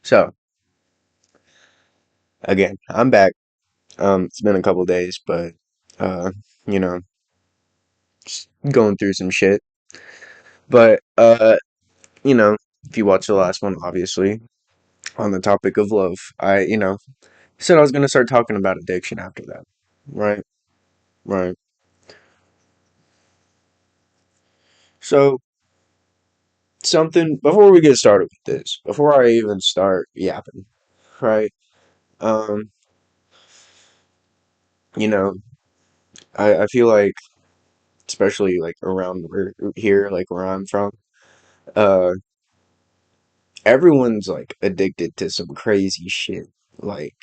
So, again, I'm back. It's been a couple days, but uh, you know, just going through some shit. But if you watch the last one, obviously, on the topic of love, I said I was gonna start talking about addiction after that. Right, right. So, something before we get started with this, before I even start yapping, right? Um, you know, I feel like, especially like around here, like where I'm from, uh. everyone's like addicted to some crazy shit. Like,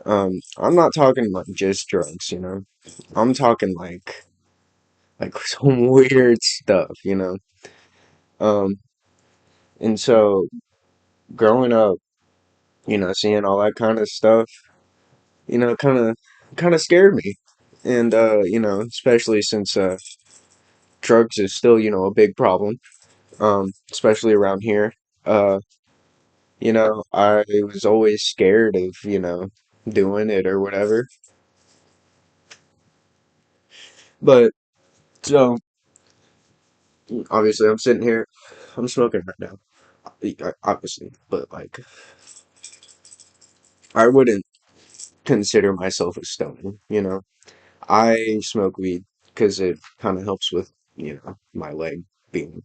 I'm not talking like just drugs. I'm talking like some weird stuff. Um, and so growing up, seeing all that kind of stuff, kind of scared me. And especially since drugs is still, a big problem, especially around here. Uh, I was always scared of, doing it or whatever. But so obviously, I'm sitting here, I'm smoking right now, obviously, but like, I wouldn't consider myself a stoner. I smoke weed because it kind of helps with, my leg being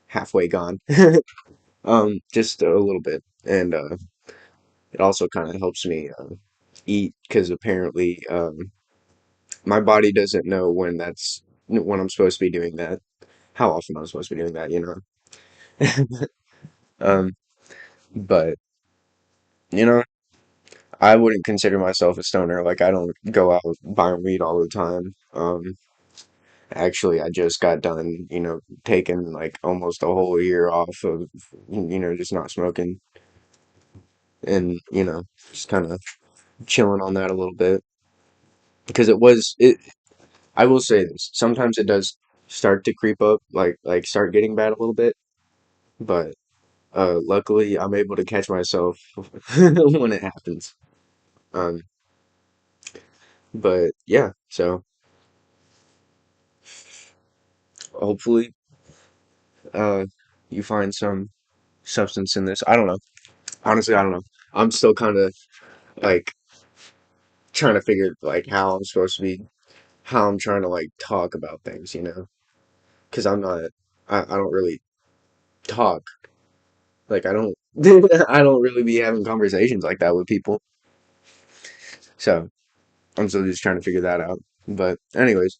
halfway gone, just a little bit, and it also kind of helps me eat because apparently, my body doesn't know when I'm supposed to be doing that, how often I'm supposed to be doing that. Um, but you know. I wouldn't consider myself a stoner. Like I don't go out buying weed all the time. Actually, I just got done, taking like almost a whole year off of, just not smoking and, just kind of chilling on that a little bit because I will say this. Sometimes it does start to creep up, like start getting bad a little bit, but luckily I'm able to catch myself when it happens. Um, but yeah, so hopefully uh you find some substance in this. I don't know. Honestly, I don't know. I'm still kind of like trying to figure like how I'm supposed to be, how I'm trying to like talk about things. Because I'm not, I don't really talk. Like I don't, I don't really be having conversations like that with people. So I'm still just trying to figure that out. But anyways,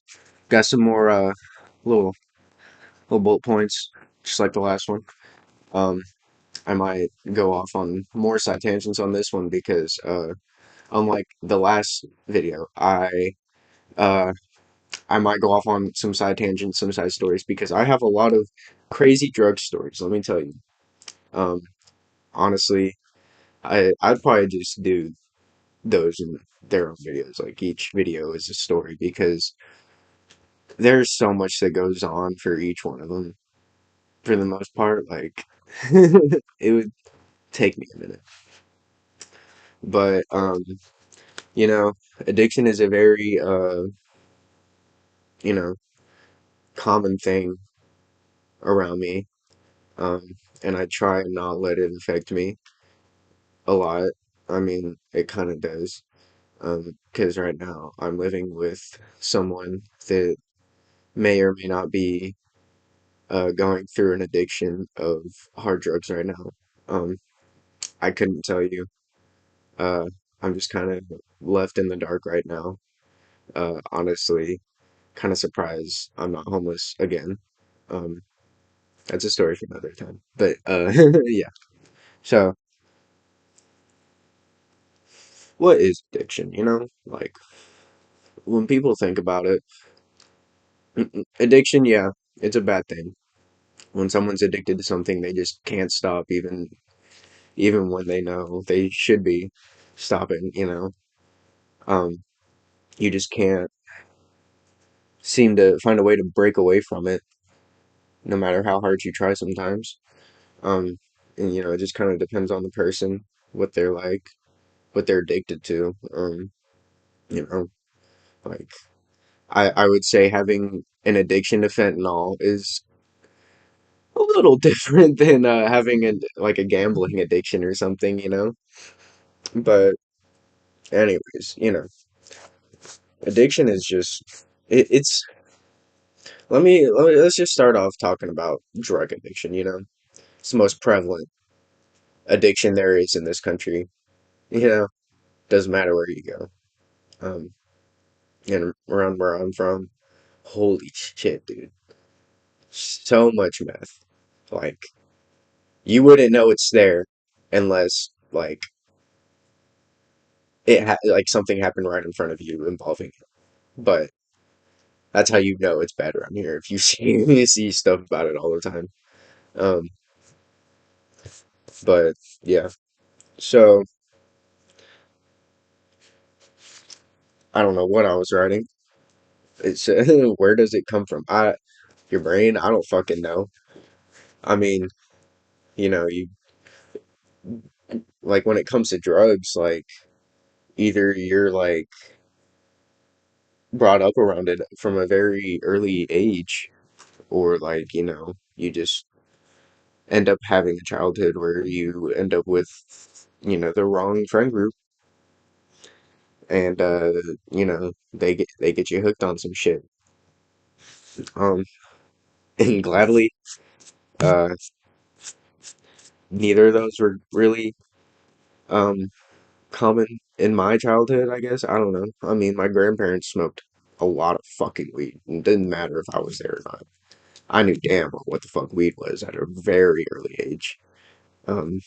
got some more little little bullet points, just like the last one. Um, I might go off on more side tangents on this one because unlike the last video, uh I might go off on some side tangents, some side stories because I have a lot of crazy drug stories, let me tell you. Um Honestly, I'd probably just do those in their own videos. Like each video is a story because there's so much that goes on for each one of them for the most part. Like it would take me a minute. But you know, addiction is a very you know, common thing around me. Um, and I try and not let it affect me a lot. I mean, it kind of does. Because right now I'm living with someone that may or may not be going through an addiction of hard drugs right now. Um, I couldn't tell you. Uh, I'm just kind of left in the dark right now. Honestly, kind of surprised I'm not homeless again. Um, that's a story for another time. But yeah. So, what is addiction? Like when people think about it, addiction, yeah, it's a bad thing. When someone's addicted to something, they just can't stop, even when they know they should be stopping. Um, you just can't seem to find a way to break away from it, no matter how hard you try sometimes. Um, And it just kind of depends on the person, what they're like, what they're addicted to. You know, like I would say having an addiction to fentanyl is a little different than having like a gambling addiction or something, But anyways, addiction is just it's let's just start off talking about drug addiction, It's the most prevalent addiction there is in this country. Doesn't matter where you go. Um, and around where I'm from, holy shit, dude. So much meth. Like, you wouldn't know it's there unless, like something happened right in front of you involving it. But that's how you know it's bad around here. If you see you see stuff about it all the time. Um, but yeah. So I don't know what I was writing. It's where does it come from? Your brain, I don't fucking know. I mean, you like when it comes to drugs, like either you're like brought up around it from a very early age, or like, you just end up having a childhood where you end up with, the wrong friend group, and they get you hooked on some shit. Um, and gladly, uh, neither of those were really um common in my childhood, I guess. I don't know. I mean, my grandparents smoked a lot of fucking weed. It didn't matter if I was there or not. I knew damn well what the fuck weed was at a very early age. Um,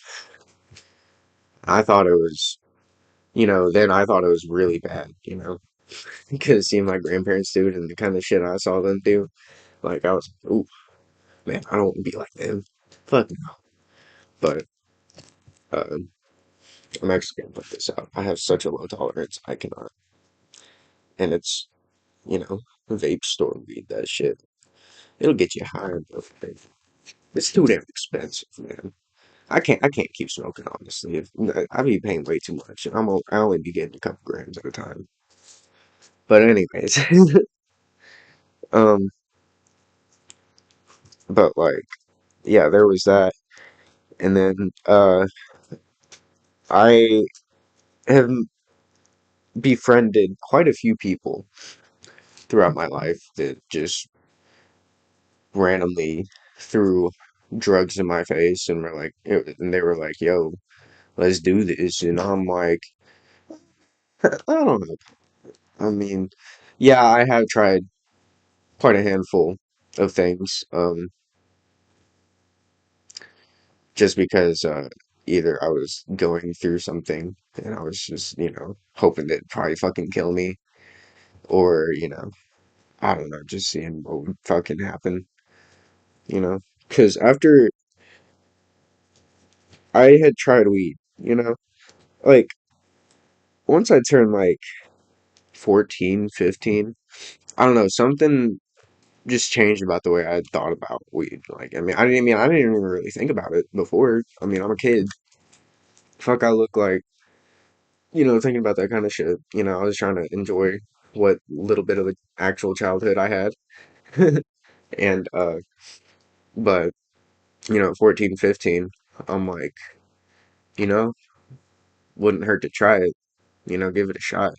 I thought it was, then I thought it was really bad, because seeing my grandparents do it and the kind of shit I saw them do, like I was, ooh, man, I don't want to be like them. Fuck no. But um, I'm actually gonna put this out. I have such a low tolerance, I cannot. And it's, you know, vape store weed, that shit. It'll get you high, but it's too damn expensive, man. I can't keep smoking, honestly. I be paying way too much. I only be getting a couple grams at a time. But anyways, um, but like, yeah, there was that, and then I have befriended quite a few people throughout my life that just randomly threw drugs in my face and and they were like, "Yo, let's do this," and I'm like, I don't know. I mean, yeah, I have tried quite a handful of things, just because either I was going through something and I was just, hoping that it'd probably fucking kill me, or, I don't know, just seeing what would fucking happen, you know? Because after I had tried weed, like once I turned like 14, 15, I don't know, something just changed about the way I thought about weed. Like, I didn't even really think about it before. I mean, I'm a kid. Fuck, I look like, thinking about that kind of shit. I was trying to enjoy what little bit of an actual childhood I had. And, but, 14, 15, I'm like, you know, wouldn't hurt to try it, give it a shot.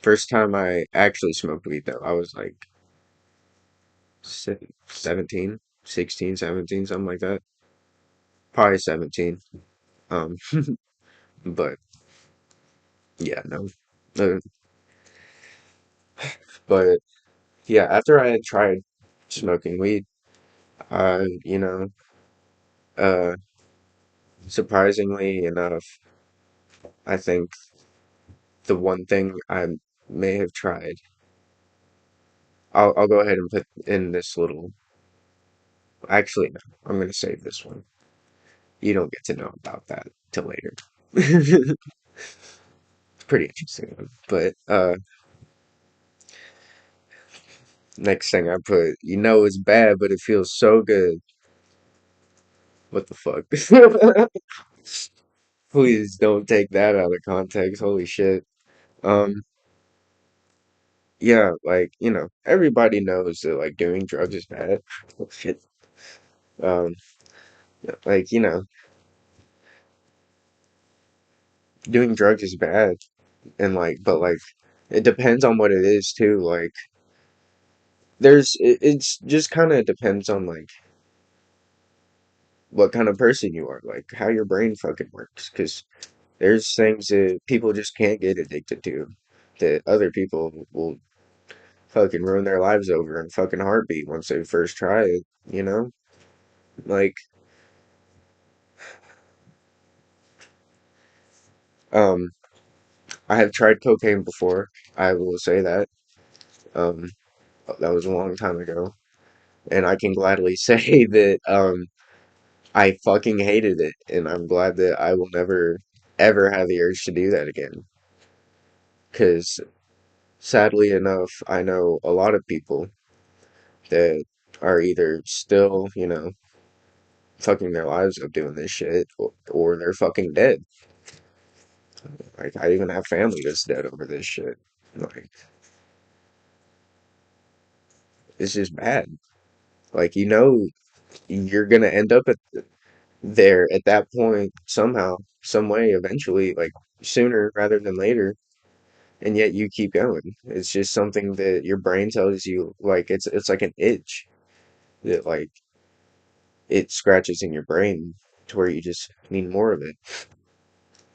First time I actually smoked weed though, I was like 17, 16, 17, something like that. Probably 17. Um, but yeah, no. Uh, but yeah, after I had tried smoking weed, you know, uh, surprisingly enough, I think the one thing I may have tried, I'll go ahead and put in this little, actually, no, I'm gonna save this one. You don't get to know about that till later. It's pretty interesting one. But next thing I put, it's bad, but it feels so good. What the fuck? Please don't take that out of context. Holy shit. Um, yeah, like, everybody knows that like doing drugs is bad. Oh shit. Um, like, doing drugs is bad and like but like it depends on what it is too. Like it's just kind of depends on like what kind of person you are, like how your brain fucking works. Because there's things that people just can't get addicted to that other people will fucking ruin their lives over in fucking heartbeat once they first try it, you know? Like, um, I have tried cocaine before. I will say that. Um, that was a long time ago. And I can gladly say that, I fucking hated it. And I'm glad that I will never, ever have the urge to do that again. Because sadly enough, I know a lot of people that are either still, fucking their lives up doing this shit, or they're fucking dead. Like, I even have family that's dead over this shit. Like, it's just bad. Like, you're gonna end up there at that point somehow, some way, eventually, like, sooner rather than later, and yet you keep going. It's just something that your brain tells you, like, it's like an itch that, like, it scratches in your brain to where you just need more of it.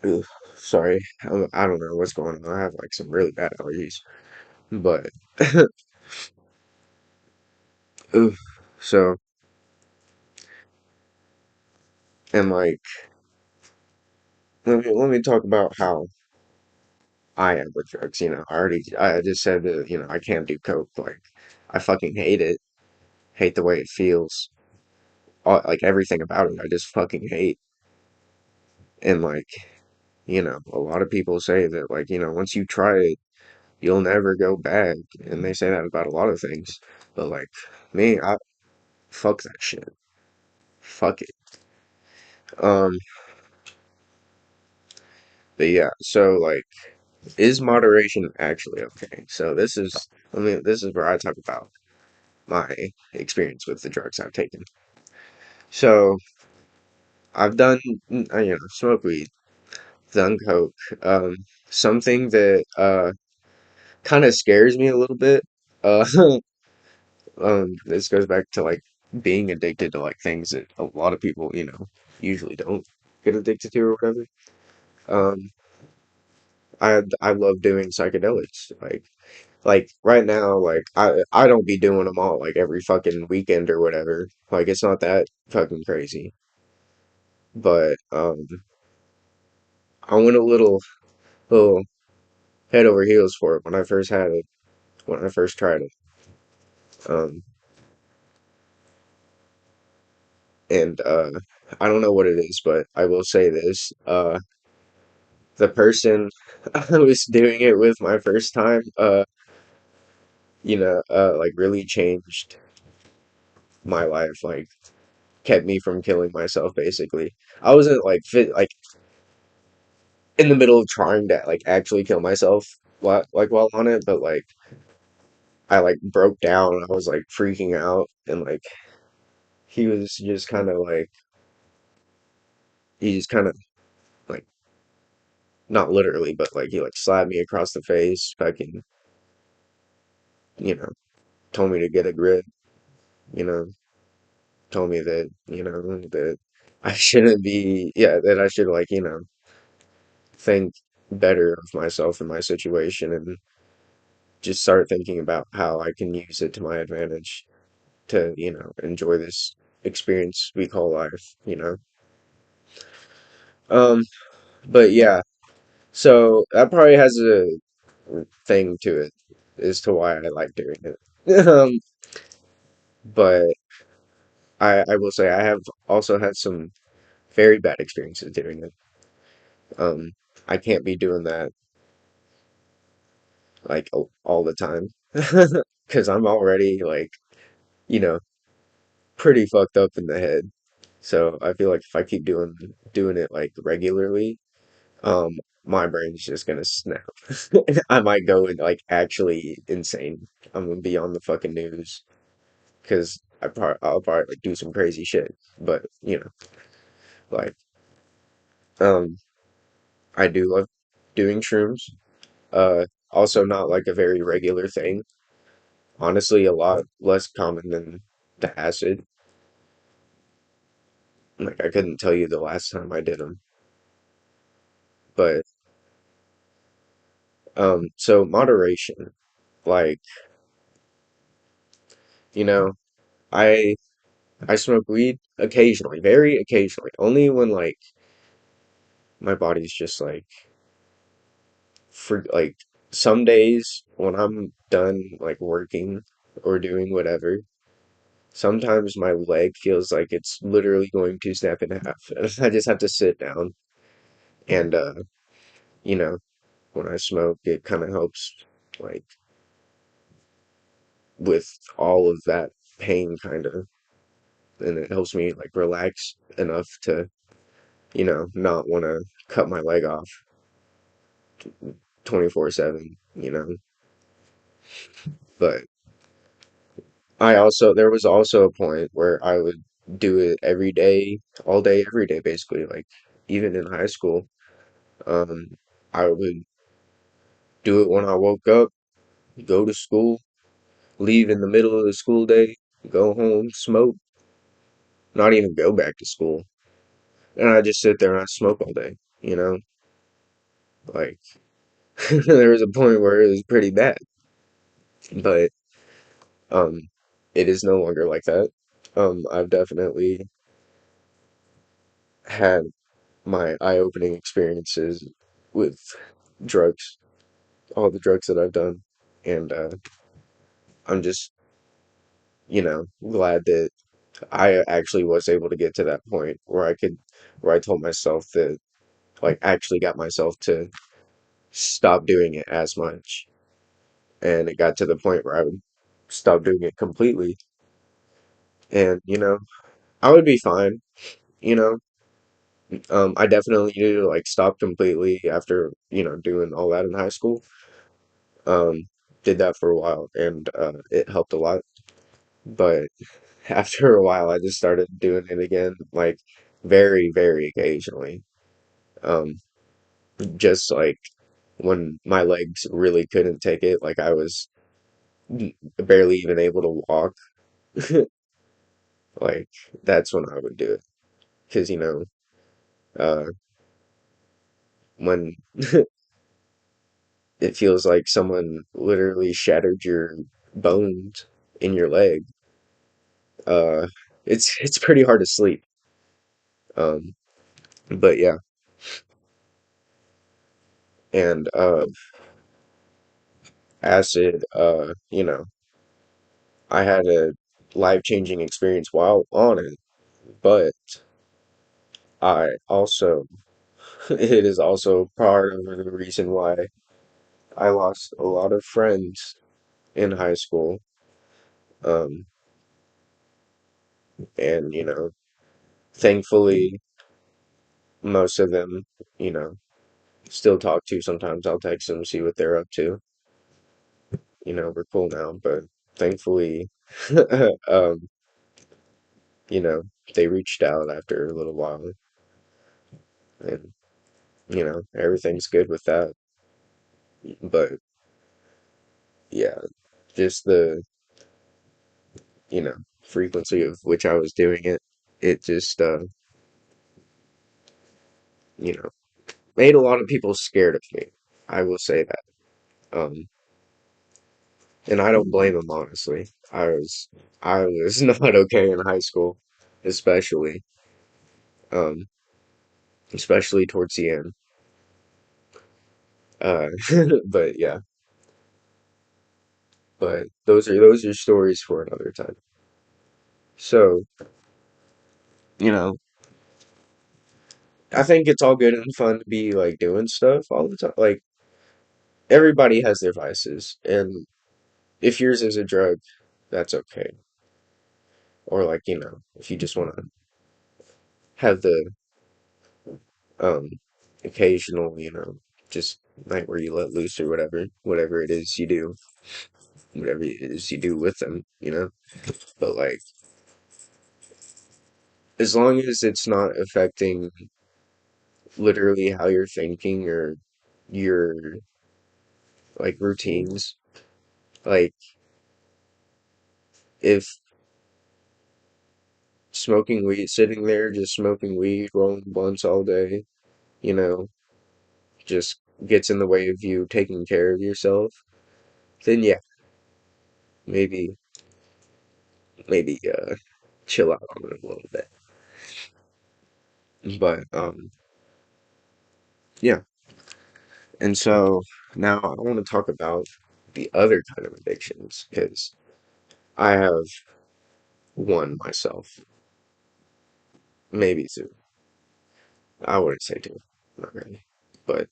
Ugh, sorry, I don't know what's going on. I have, like, some really bad allergies, but, ugh, so, and, like, let me talk about how I am with drugs. I just said that, I can't do coke. Like, I fucking hate it. Hate the way it feels. Like, everything about it, I just fucking hate. And, like, a lot of people say that, like, once you try it, you'll never go back. And they say that about a lot of things. But, like, me, fuck that shit. Fuck it. Um, but yeah, so, like, is moderation actually okay? So this is where I talk about my experience with the drugs I've taken. So I've done, smoke weed, done coke. Something that kind of scares me a little bit. Uh, this goes back to like being addicted to like things that a lot of people, usually don't get addicted to or whatever. Um, I love doing psychedelics. Like right now, like I don't be doing them all like every fucking weekend or whatever. Like it's not that fucking crazy. But I went a little head over heels for it when I first had it, when I first tried it. Um, and I don't know what it is, but I will say this: the person I was doing it with my first time, like really changed my life. Like kept me from killing myself. Basically, I wasn't like fit, like in the middle of trying to like actually kill myself while on it, but like I like broke down. I was like freaking out, and like he was just kind of like he just kind of like not literally, but like he like slapped me across the face, fucking, you know, told me to get a grip, you know, told me that, that I shouldn't be, yeah, that I should like, think better of myself and my situation and just start thinking about how I can use it to my advantage to, enjoy this experience we call life. Um, but yeah, so that probably has a thing to it as to why I like doing it. But I will say I have also had some very bad experiences doing it. Um, I can't be doing that like all the time because I'm already like, you know, pretty fucked up in the head. So I feel like if I keep doing it like regularly, um, my brain's just gonna snap. I might go and like actually insane. I'm gonna be on the fucking news because I'll probably like do some crazy shit. But like um, I do love doing shrooms. Also not like a very regular thing. Honestly, a lot less common than the acid. Like I couldn't tell you the last time I did them, but so moderation. Like you know, I I smoke weed occasionally, very occasionally, only when like my body's just like for like some days when I'm done like working or doing whatever. Sometimes my leg feels like it's literally going to snap in half. And I just have to sit down and you know, when I smoke, it kind of helps like with all of that pain kind of, and it helps me like relax enough to, not want to cut my leg off 24/7, But there was also a point where I would do it every day, all day, every day, basically. Like even in high school, um, I would do it when I woke up, go to school, leave in the middle of the school day, go home, smoke, not even go back to school. And I just sit there and I smoke all day, you know? Like there was a point where it was pretty bad, but um it is no longer like that. I've definitely had my eye-opening experiences with drugs, all the drugs that I've done, and I'm just, glad that I actually was able to get to that point where I told myself that, like, actually got myself to stop doing it as much, and it got to the point where I would stop doing it completely, and I would be fine, you know. I definitely needed to like stop completely after doing all that in high school. Um, did that for a while, and it helped a lot. But after a while, I just started doing it again, like very, very occasionally. Um, just like when my legs really couldn't take it, like I was barely even able to walk. Like that's when I would do it, because uh, when it feels like someone literally shattered your bones in your leg, uh, it's pretty hard to sleep. Um, but yeah, and acid, I had a life-changing experience while on it, but I also it is also part of the reason why I lost a lot of friends in high school. Um, and thankfully most of them, you know, still talk to. Sometimes I'll text them, see what they're up to. We're cool now, but thankfully, um, you know, they reached out after a little while, and everything's good with that. But yeah, just the, frequency of which I was doing it, it just, you know, made a lot of people scared of me. I will say that. Um, and I don't blame them, honestly. I was not okay in high school, especially, um, especially towards the end. Uh, but yeah, but those are stories for another time. So, you know, I think it's all good and fun to be like doing stuff all the time. Like everybody has their vices, and if yours is a drug, that's okay. Or like, if you just want to have the um occasional, just night where you let loose or whatever it is you do, whatever it is you do with them. But like, as long as it's not affecting literally how you're thinking or your like routines, like if smoking weed, sitting there just smoking weed, rolling blunts all day, you know, just gets in the way of you taking care of yourself, then yeah, maybe maybe chill out on it a little bit. But yeah. And so now I want to talk about the other kind of addictions because I have one myself, maybe two. I wouldn't say two, not really. But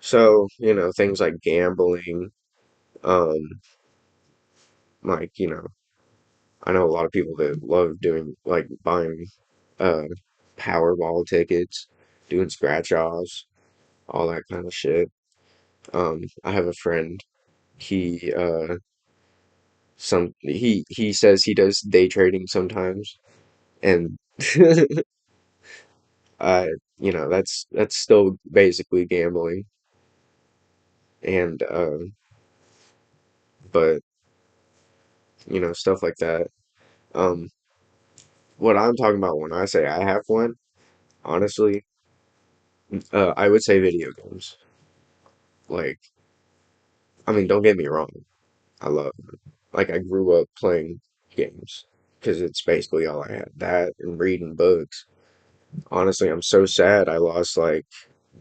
so, things like gambling, um, like, I know a lot of people that love doing like buying uh Powerball tickets, doing scratch offs, all that kind of shit. I have a friend, he he says he does day trading sometimes and uh that's still basically gambling and but stuff like that. Um what I'm talking about when I say I have one, honestly, I would say video games. Like, I mean, don't get me wrong. I love like I grew up playing games because it's basically all I had. That and reading books. Honestly, I'm so sad I lost like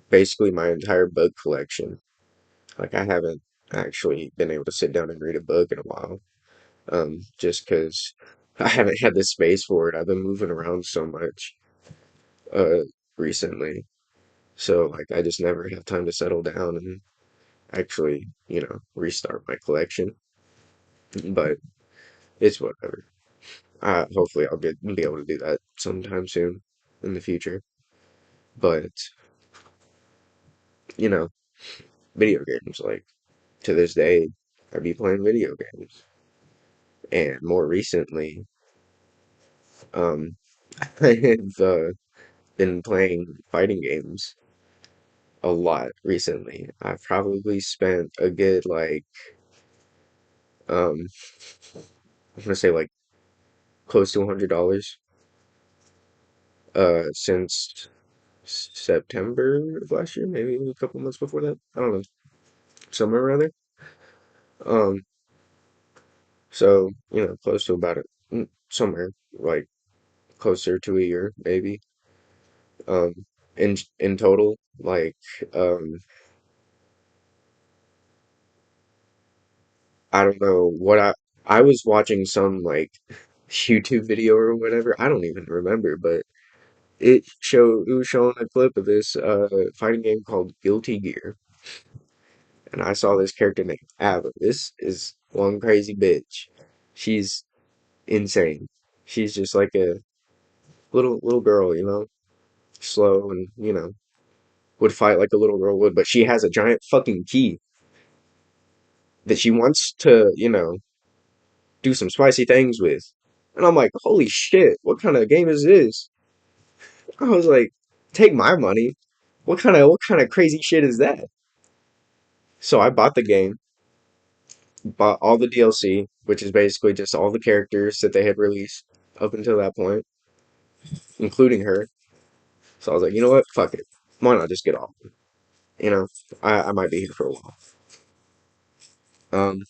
basically my entire book collection. Like I haven't actually been able to sit down and read a book in a while. Just because I haven't had the space for it. I've been moving around so much uh recently. So like I just never have time to settle down and actually, restart my collection. But it's whatever. Hopefully I'll be able to do that sometime soon in the future. But, you know, video games, like to this day, I be playing video games. And more recently, um, I've been playing fighting games a lot recently. I've probably spent a good like I'm gonna say like close to $100 since September of last year, maybe a couple months before that. I don't know, somewhere around there. Um, so close to about it, somewhere like closer to a year, maybe. In total, like um, I don't know what I was watching some like YouTube video or whatever. I don't even remember, but it was showing a clip of this fighting game called Guilty Gear, and I saw this character named Ava. This is one crazy bitch. She's insane. She's just like a little girl, slow and would fight like a little girl would, but she has a giant fucking key that she wants to, do some spicy things with. And I'm like, holy shit, what kind of game is this? I was like, take my money. What kind of crazy shit is that? So I bought the game, bought all the DLC, which is basically just all the characters that they had released up until that point, including her. So I was like, you know what? Fuck it. Why not just get off? You know, I might be here for a while. Um,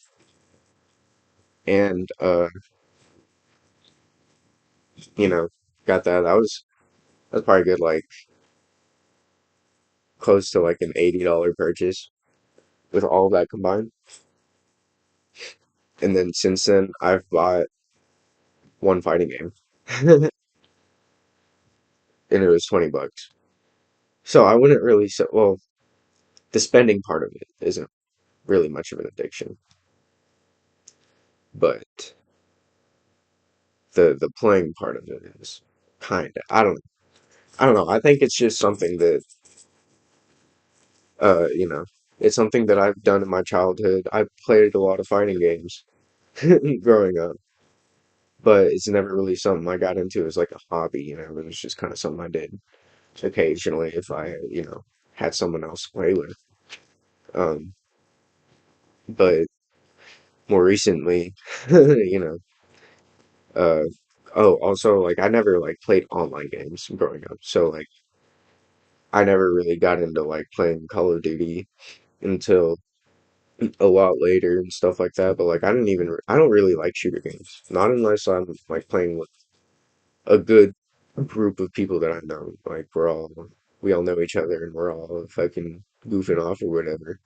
and you know, got that. That's probably good, like close to like an $80 purchase with all of that combined. And then since then, I've bought one fighting game, and it was $20. So I wouldn't really say, well, the spending part of it isn't really much of an addiction, but the playing part of it is kind of. I don't know. I don't know. I think it's just something that you know, it's something that I've done in my childhood. I played a lot of fighting games growing up, but it's never really something I got into as like a hobby, you know. It was just kind of something I did occasionally if I, had someone else to play with. Um, but more recently, you know, uh, oh, also like I never like played online games growing up, so like I never really got into like playing Call of Duty until a lot later and stuff like that. But like I don't really like shooter games, not unless I'm like playing with a good group of people that I know. Like we all know each other and we're all fucking goofing off or whatever.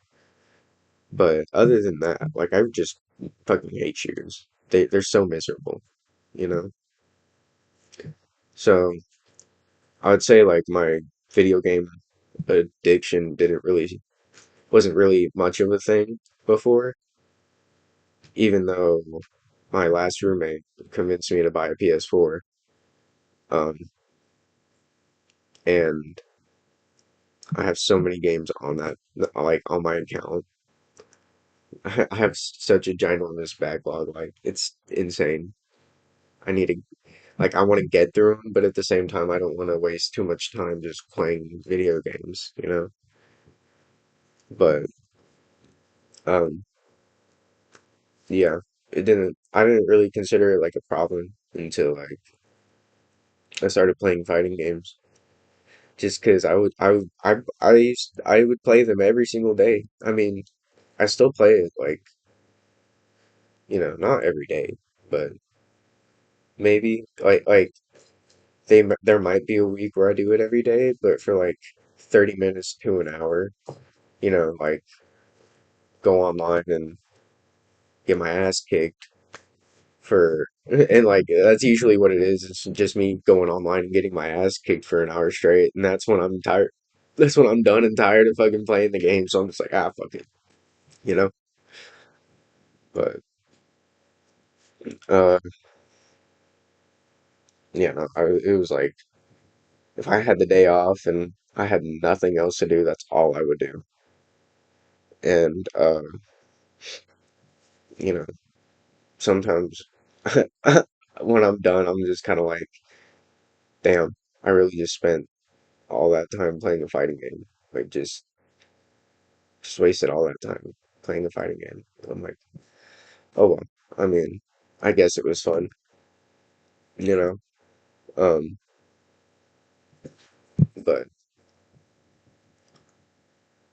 But other than that, like I just fucking hate shooters. They're so miserable, you know? So I would say like my video game addiction didn't really wasn't really much of a thing before, even though my last roommate convinced me to buy a PS4. Um, and I have so many games on that, like on my account. I have such a ginormous backlog, like it's insane. I need to like I want to get through them, but at the same time, I don't want to waste too much time just playing video games, you know? But um, yeah, I didn't really consider it like a problem until like I started playing fighting games. Just because I would play them every single day. I mean, I still play it like, not every day, but maybe like there might be a week where I do it every day, but for like 30 minutes to an hour, like go online and get my ass kicked for and like that's usually what it is. It's just me going online and getting my ass kicked for an hour straight, and that's when I'm tired. That's when I'm done and tired of fucking playing the game. So I'm just like, fuck it, you know. But uh, yeah, no, it was like if I had the day off and I had nothing else to do, that's all I would do. And you know, sometimes when I'm done, I'm just kind of like, damn, I really just spent all that time playing a fighting game. Like just wasted all that time playing a fighting game. I'm like, oh well. I mean, I guess it was fun, you know. Um, but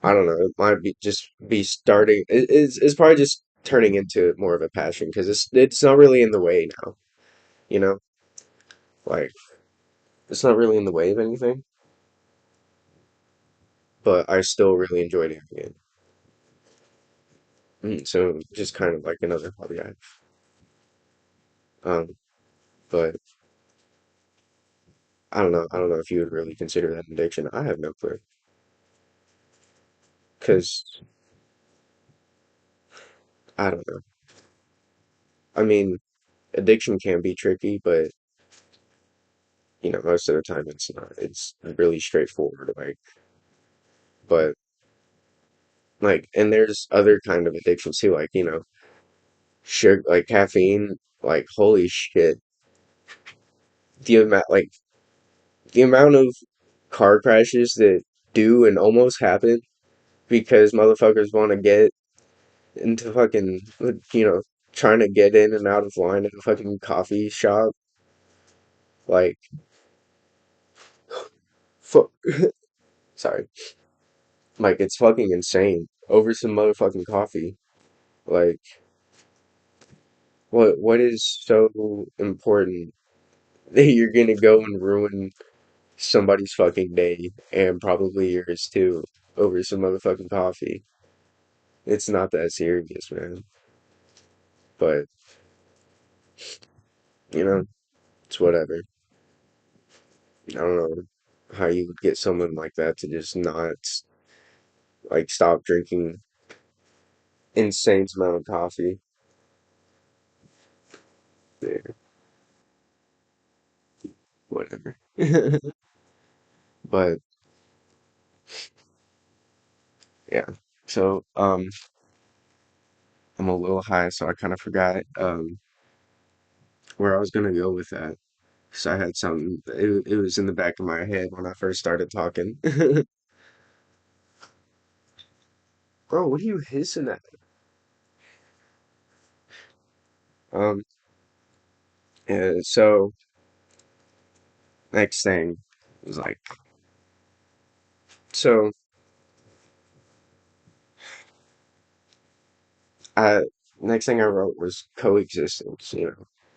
I don't know. It might be just be starting. It's probably just turning into more of a passion because it's not really in the way now, you know. Like it's not really in the way of anything, but I still really enjoy doing it. So just kind of like another hobby I have. But I don't know. I don't know if you would really consider that an addiction. I have no clue. Because I don't know. I mean, addiction can be tricky, but most of the time it's not. It's really straightforward. But and there's other kind of addictions too, like sugar, like caffeine. Like holy shit, like the amount of car crashes that do and almost happen because motherfuckers want to get into fucking, trying to get in and out of line at a fucking coffee shop. Like, fu sorry. Like, it's fucking insane over some motherfucking coffee. Like, what is so important that you're gonna go and ruin somebody's fucking day and probably yours too over some motherfucking coffee? It's not that serious, man. But, you know, it's whatever. I don't know how you would get someone like that to just not like stop drinking insane amount of coffee. Yeah, whatever. But yeah, so I'm a little high, so I kind of forgot where I was gonna go with that. So I had something. It was in the back of my head when I first started talking. Bro, what are you hissing at? Um, yeah, so next thing was like, so I next thing I wrote was coexistence,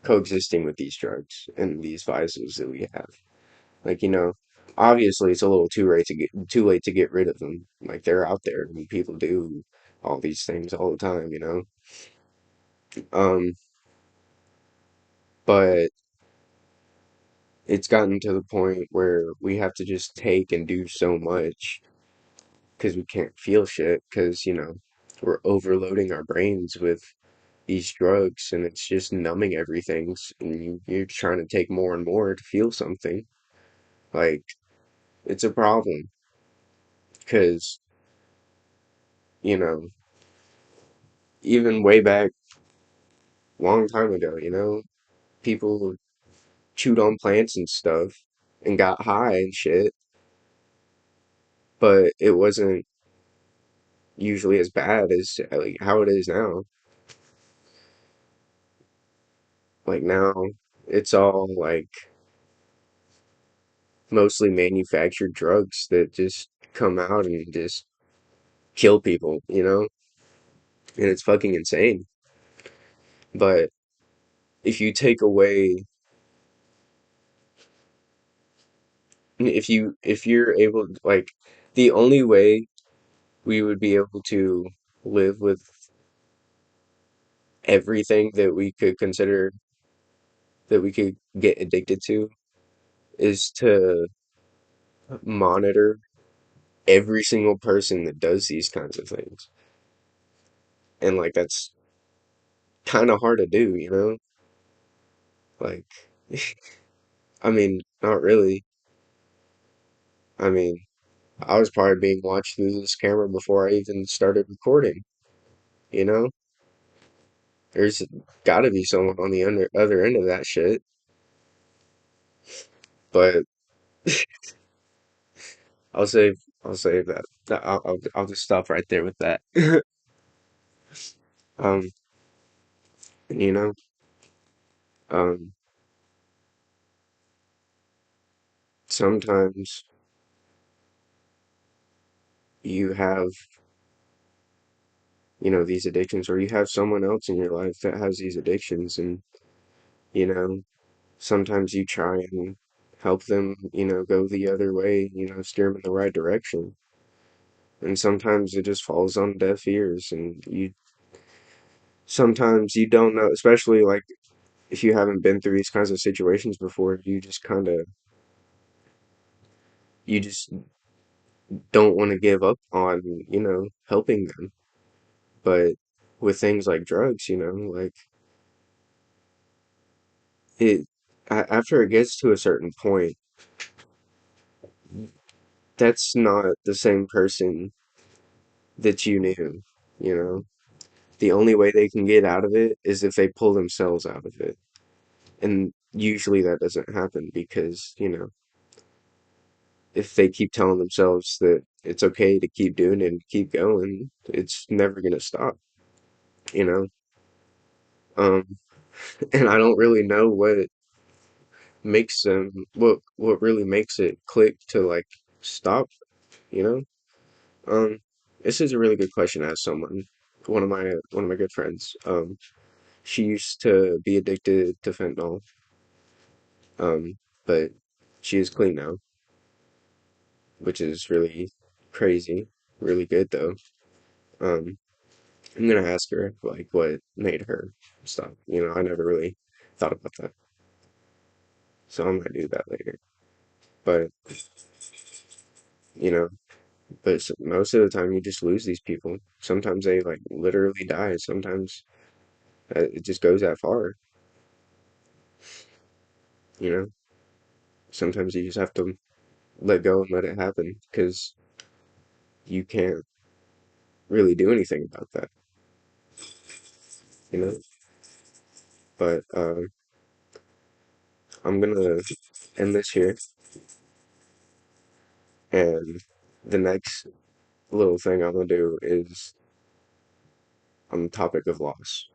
coexisting with these drugs and these vices that we have. Like, obviously it's a little too late to get rid of them. Like they're out there and people do all these things all the time. Um, but it's gotten to the point where we have to just take and do so much because we can't feel shit because, we're overloading our brains with these drugs and it's just numbing everything. And you're trying to take more and more to feel something. Like, it's a problem because, you know, even way back, long time ago, people chewed on plants and stuff and got high and shit, but it wasn't usually as bad as like how it is now. Like now, it's all like mostly manufactured drugs that just come out and just kill people. And it's fucking insane. But if you take away, if you're able, like, the only way we would be able to live with everything that we could consider that we could get addicted to is to monitor every single person that does these kinds of things. And like that's kind of hard to do. Like, I mean, not really. I mean, I was probably being watched through this camera before I even started recording, you know? There's got to be someone on the other end of that shit. But I'll save I'll save that. I'll just stop right there with that. Um, you know, um, sometimes you have, these addictions, or you have someone else in your life that has these addictions, and, you know, sometimes you try and help them, go the other way, steer them in the right direction. And sometimes it just falls on deaf ears, and sometimes you don't know, especially like if you haven't been through these kinds of situations before, you just don't want to give up on, helping them. But with things like drugs, like it, after it gets to a certain point, that's not the same person that you knew, you know? The only way they can get out of it is if they pull themselves out of it. And usually that doesn't happen because, if they keep telling themselves that it's okay to keep doing it and keep going, it's never gonna stop, you know? Um, and I don't really know what really makes it click to like stop, you know? Um, this is a really good question to ask someone. One of my good friends. She used to be addicted to fentanyl. But she is clean now, which is really crazy. Really good though. Um, I'm gonna ask her like what made her stop. I never really thought about that, so I'm gonna do that later. But you know, most of the time you just lose these people. Sometimes they like literally die. Sometimes it just goes that far. You know, sometimes you just have to. let go and let it happen because you can't really do anything about that, you know? But I'm gonna end this here, and the next little thing I'm gonna do is on the topic of loss.